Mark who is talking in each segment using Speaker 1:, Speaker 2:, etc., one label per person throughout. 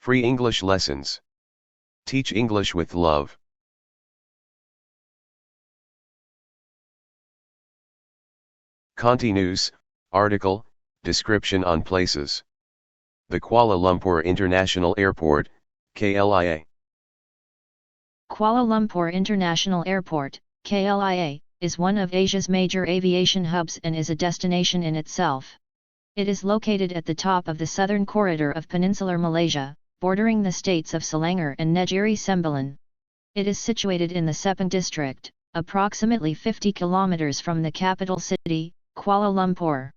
Speaker 1: Free English lessons. Teach English with love. Conti News, article, description on places. The Kuala Lumpur International Airport, KLIA.
Speaker 2: Kuala Lumpur International Airport, KLIA, is one of Asia's major aviation hubs and is a destination in itself. It is located at the top of the southern corridor of peninsular Malaysia, bordering the states of Selangor and Negeri Sembilan. It is situated in the Sepang district, approximately 50 kilometers from the capital city, Kuala Lumpur.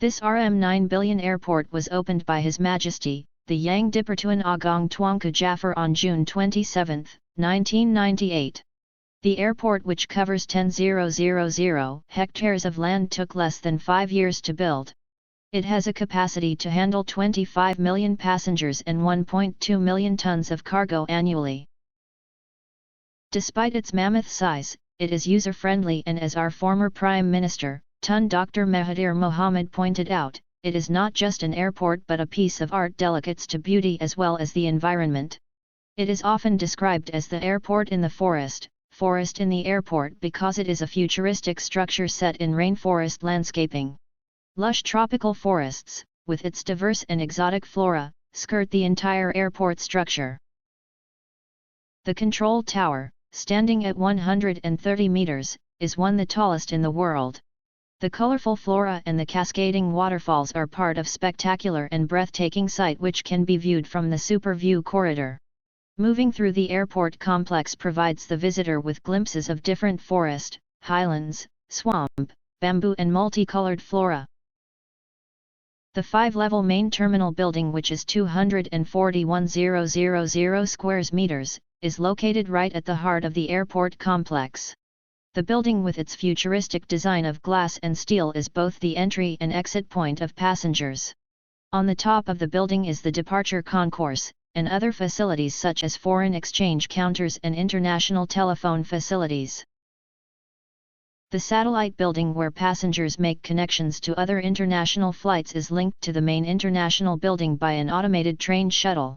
Speaker 2: This Rm9 billion airport was opened by His Majesty, the Yang di-Pertuan Agong Tuanku Jaafar on June 27, 1998. The airport, which covers 10,000 hectares of land, took less than 5 years to build. It has a capacity to handle 25 million passengers and 1.2 million tons of cargo annually. Despite its mammoth size, it is user-friendly, and as our former Prime Minister, Tun Dr. Mahathir Mohamad, pointed out, it is not just an airport but a piece of art delicate to beauty as well as the environment. It is often described as the airport in the forest in the airport, because it is a futuristic structure set in rainforest landscaping. Lush tropical forests, with its diverse and exotic flora, skirt the entire airport structure. The control tower, standing at 130 meters, is one of the tallest in the world. The colorful flora and the cascading waterfalls are part of spectacular and breathtaking sight which can be viewed from the Super View corridor. Moving through the airport complex provides the visitor with glimpses of different forest, highlands, swamp, bamboo and multicolored flora. The 5-level main terminal building, which is 241,000 square meters, is located right at the heart of the airport complex. The building, with its futuristic design of glass and steel, is both the entry and exit point of passengers. On the top of the building is the departure concourse, and other facilities such as foreign exchange counters and international telephone facilities. The satellite building, where passengers make connections to other international flights, is linked to the main international building by an automated train shuttle.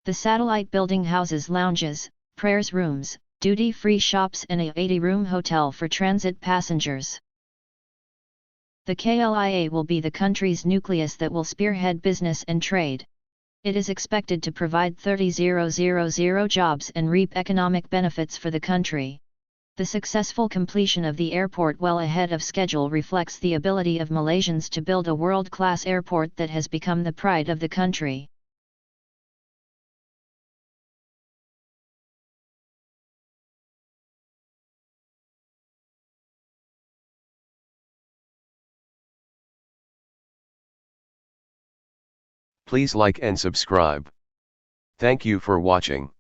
Speaker 2: The satellite building houses lounges, prayers rooms, duty-free shops and a 80-room hotel for transit passengers. The KLIA will be the country's nucleus that will spearhead business and trade. It is expected to provide 30,000 jobs and reap economic benefits for the country. The successful completion of the airport well ahead of schedule reflects the ability of Malaysians to build a world-class airport that has become the pride of the country.
Speaker 1: Please like and subscribe. Thank you for watching.